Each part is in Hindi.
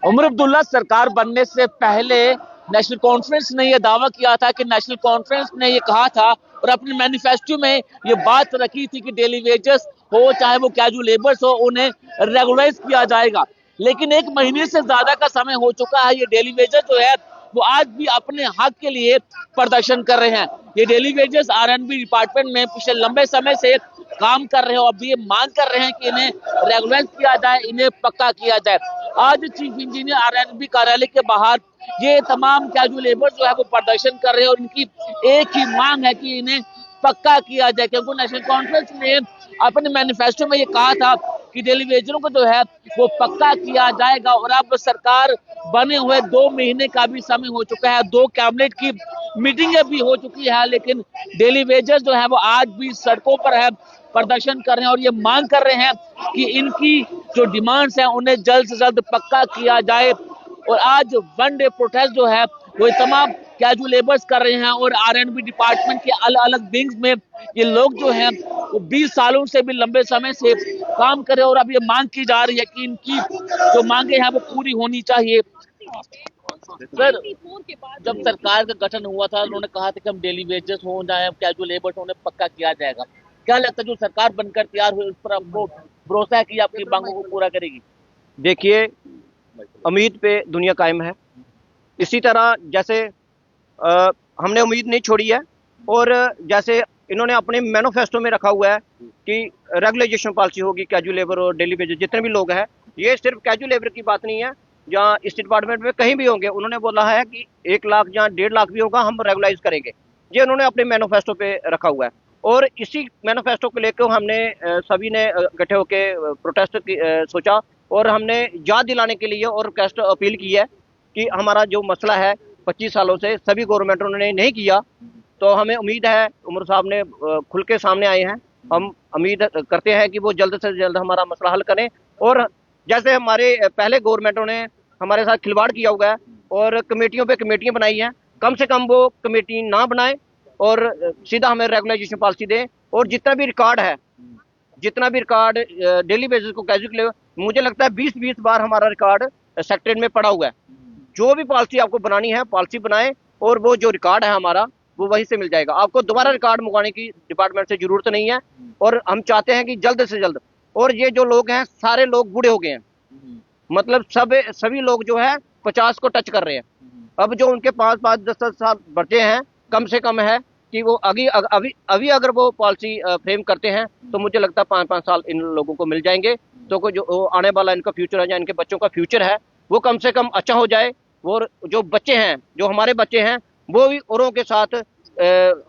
उमर अब्दुल्ला सरकार बनने से पहले नेशनल कॉन्फ्रेंस ने यह दावा किया था कि नेशनल कॉन्फ्रेंस ने यह कहा था और अपने मैनिफेस्टो में ये बात रखी थी कि डेली वेजेस हो चाहे वो कैजुअल लेबर्स हो उन्हें रेगुलराइज किया जाएगा। लेकिन एक महीने से ज्यादा का समय हो चुका है, ये डेली वेजेस जो है वो आज भी अपने हक के लिए प्रदर्शन कर रहे हैं। ये डेली वेजेस आरएनबी डिपार्टमेंट में पिछले लंबे समय से काम कर रहे हैं और अभी ये मांग कर रहे हैं कि इन्हें रेगुलराइज किया जाए, इन्हें पक्का किया जाए। आज चीफ इंजीनियर आरएनबी कार्यालय के बाहर ये तमाम कैजुअल लेबर जो है वो प्रदर्शन कर रहे हैं और इनकी एक ही मांग है कि इन्हें पक्का किया जाए, क्योंकि नेशनल कॉन्फ्रेंस ने अपने मैनिफेस्टो में ये कहा था कि डेली वेजरों को जो है वो पक्का किया जाएगा। और अब सरकार बने हुए 2 महीने का भी समय हो चुका है, 2 कैबिनेट की मीटिंगें भी हो चुकी है, लेकिन डेली वेजर्स जो है वो आज भी सड़कों पर है, प्रदर्शन कर रहे हैं और ये मांग कर रहे हैं कि इनकी जो डिमांड्स हैं उन्हें जल्द से जल्द पक्का किया जाए। और आज वन डे प्रोटेस्ट जो है वो तमाम कैजुअल लेबर्स कर रहे हैं और आरएनबी डिपार्टमेंट के अलग अलग विंग्स में ये लोग जो हैं वो 20 सालों से भी लंबे समय से काम कर रहे हैं और अब ये मांग की जा रही है कि इनकी जो मांगे हैं वो पूरी होनी चाहिए। सर, जब सरकार का गठन हुआ था उन्होंने कहा था कि हम डेली वेजेस हो जाए कैजुअल लेबर्स हो उन्हें पक्का किया जाएगा। क्या लगता है जो सरकार बनकर तैयार हुई उस पर आपको भरोसा है कि आपकी मांगों को पूरा करेगी? देखिए, उम्मीद पे दुनिया कायम है। इसी तरह जैसे हमने उम्मीद नहीं छोड़ी है और जैसे इन्होंने अपने मैनिफेस्टो में रखा हुआ है कि रेगुलाइजेशन पॉलिसी होगी कैजुअल लेबर और डेली वेजेस जितने भी लोग हैं। ये सिर्फ कैजुअल लेबर की बात नहीं है, जहाँ इस डिपार्टमेंट में कहीं भी होंगे उन्होंने बोला है कि 1 लाख जहाँ 1.5 लाख भी होगा हम रेगुलाइज करेंगे। ये उन्होंने अपने मैनिफेस्टो पे रखा हुआ है और इसी मैनिफेस्टो को लेकर हमने सभी ने इकट्ठे होकर प्रोटेस्ट सोचा और हमने याद दिलाने के लिए और रिक्वेस्ट अपील की है कि हमारा जो मसला है 25 सालों से सभी गवर्नमेंटों ने नहीं किया, तो हमें उम्मीद है उमर साहब ने खुल के सामने आए हैं। हम उम्मीद करते हैं कि वो जल्द से जल्द हमारा मसला हल करें। और जैसे हमारे पहले गवर्नमेंटों ने हमारे साथ खिलवाड़ किया हुआ है और कमेटियों पे कमेटियां बनाई हैं, कम से कम वो कमेटी ना बनाए और सीधा हमें रेगुलाइजेशन पॉलिसी दें। और जितना भी रिकॉर्ड डेली बेसिस को कैजुअल, मुझे लगता है 20-20 बार हमारा रिकॉर्ड सेक्रेटरीट में पड़ा हुआ है। जो भी पॉलिसी आपको बनानी है पॉलिसी बनाएं और वो जो रिकॉर्ड है हमारा वो वहीं से मिल जाएगा। आपको दोबारा रिकॉर्ड मंगवाने की डिपार्टमेंट से जरूरत नहीं है। और हम चाहते हैं कि जल्द से जल्द, और ये जो लोग हैं सारे लोग बूढ़े हो गए हैं, मतलब सभी लोग जो है 50 को टच कर रहे हैं। अब जो उनके 5-5, 10-10 साल बचे हैं, कम से कम है कि वो अभी अगर वो पॉलिसी फ्रेम करते हैं तो मुझे लगता है 5-5 साल इन लोगों को मिल जाएंगे, तो जो आने वाला इनका फ्यूचर है या इनके बच्चों का फ्यूचर है वो कम से कम अच्छा हो जाए। और जो बच्चे हैं, जो हमारे बच्चे हैं, वो भी औरों के साथ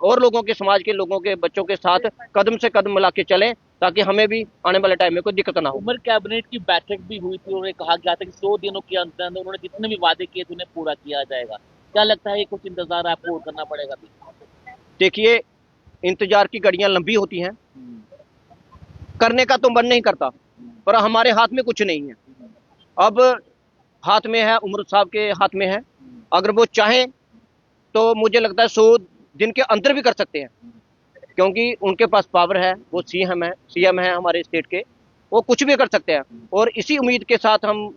और लोगों के, समाज के लोगों के बच्चों के साथ कदम से कदम मिला के चलें, ताकि हमें भी आने वाले टाइम में कोई दिक्कत ना हो। उमर कैबिनेट की बैठक भी हुई थी, उन्होंने कहा गया था कि 100 दिनों के अंदर उन्होंने जितने भी वादे किए थे उन्हें पूरा किया जाएगा। क्या लगता है ये कुछ इंतजार आपको और करना पड़ेगा? देखिए, इंतजार की घड़ियां लंबी होती हैं, करने का तो मन नहीं करता, पर हमारे हाथ में कुछ नहीं है। अब हाथ में है, उमर साहब के हाथ में है। अगर वो चाहें तो मुझे लगता है 100 दिन के अंदर भी कर सकते हैं, क्योंकि उनके पास पावर है। वो सीएम है हमारे स्टेट के, वो कुछ भी कर सकते हैं। और इसी उम्मीद के साथ हम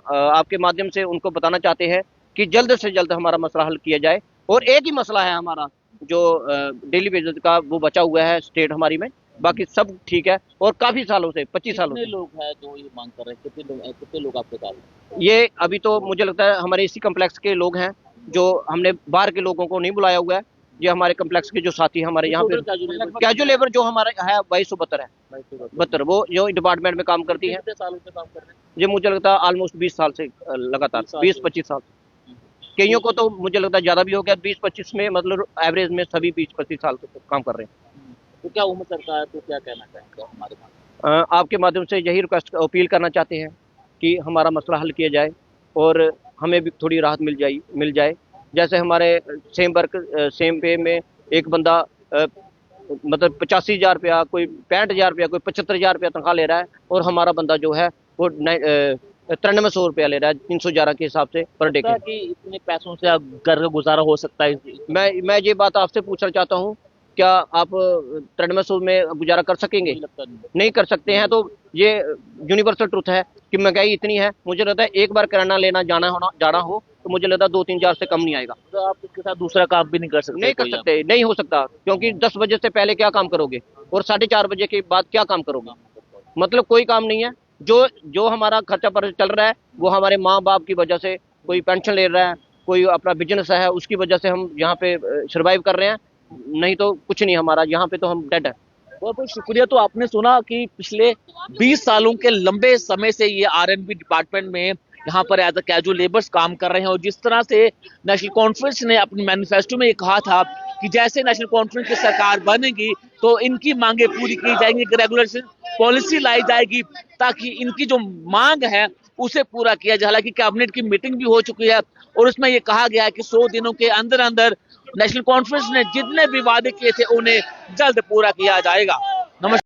आपके माध्यम से उनको बताना चाहते हैं कि जल्द से जल्द हमारा मसला हल किया जाए। और एक ही मसला है हमारा जो डेली वेजेस का, वो बचा हुआ है स्टेट हमारी में, बाकी सब ठीक है। और काफी सालों से 25 सालों से लोग हैं जो ये मांग कर रहे हैं, कितने लोग आपके साथ? ये अभी तो मुझे लगता है हमारे इसी कम्प्लेक्स के लोग हैं, जो हमने बाहर के लोगों को नहीं बुलाया हुआ है। ये हमारे कम्प्लेक्स के जो साथी हमारे यहाँ पे कैजुअल लेबर जो हमारे है 2272 है, 72, वो जो डिपार्टमेंट में काम करती है। सालों से काम कर रहे हैं? ये मुझे लगता है ऑलमोस्ट 20 साल से लगातार, 20-25 साल। कईयों को तो मुझे लगता है ज्यादा भी हो गया, 20-25 में, मतलब एवरेज में सभी 20-25 साल से काम कर रहे हैं। तो क्या उम्र सरकार को क्या कहना चाहेंगे हमारे? आपके माध्यम से यही रिक्वेस्ट अपील करना चाहते हैं कि हमारा मसला हल किया जाए और हमें भी थोड़ी राहत मिल जाए। जैसे हमारे सेम पे में एक बंदा मतलब 85,000 रुपया, कोई 65,000 रुपया, कोई 75,000 रुपया तनख्वाह ले रहा है, और हमारा बंदा जो है वो 9300 रुपया ले रहा है 311 के हिसाब से पर डे के। इतने पैसों से अब घर का गुजारा हो सकता है? मैं ये बात आपसे पूछना चाहता हूँ क्या आप ट्रेडमिल में गुजारा कर सकेंगे? लगता नहीं। नहीं कर सकते हैं। तो ये यूनिवर्सल ट्रुथ है कि महंगाई इतनी है, मुझे लगता है एक बार किराना लेना जाना हो तो मुझे लगता है 2-3 हज़ार से कम नहीं आएगा। तो आप इसके साथ दूसरा काम भी नहीं कर सकते? नहीं कर कोई आप? सकते, नहीं हो सकता, क्योंकि 10 बजे से पहले क्या काम करोगे और 4:30 बजे के बाद क्या काम करोगे? मतलब कोई काम नहीं है। जो जो हमारा खर्चा पर चल रहा है वो हमारे माँ बाप की वजह से, कोई पेंशन ले रहा है, कोई अपना बिजनेस है, उसकी वजह से हम यहाँ पे सर्वाइव कर रहे हैं, नहीं तो कुछ नहीं हमारा, यहाँ पे तो हम डेड है। बहुत बहुत शुक्रिया। तो आपने सुना कि पिछले 20 सालों के लंबे समय से ये आरएनबी डिपार्टमेंट में यहाँ पर एज अ कैजुअल लेबर्स काम कर रहे हैं, और जिस तरह से नेशनल कॉन्फ्रेंस ने अपने मैनिफेस्टो में ये कहा था कि जैसे नेशनल कॉन्फ्रेंस की सरकार बनेगी तो इनकी मांगे पूरी की जाएंगी, रेगुलेशन पॉलिसी लाई जाएगी ताकि इनकी जो मांग है उसे पूरा किया जाए। हालांकि कैबिनेट की मीटिंग भी हो चुकी है और उसमें ये कहा गया है कि 100 दिनों के अंदर अंदर नेशनल कॉन्फ्रेंस ने जितने भी वादे किए थे उन्हें जल्द पूरा किया जाएगा।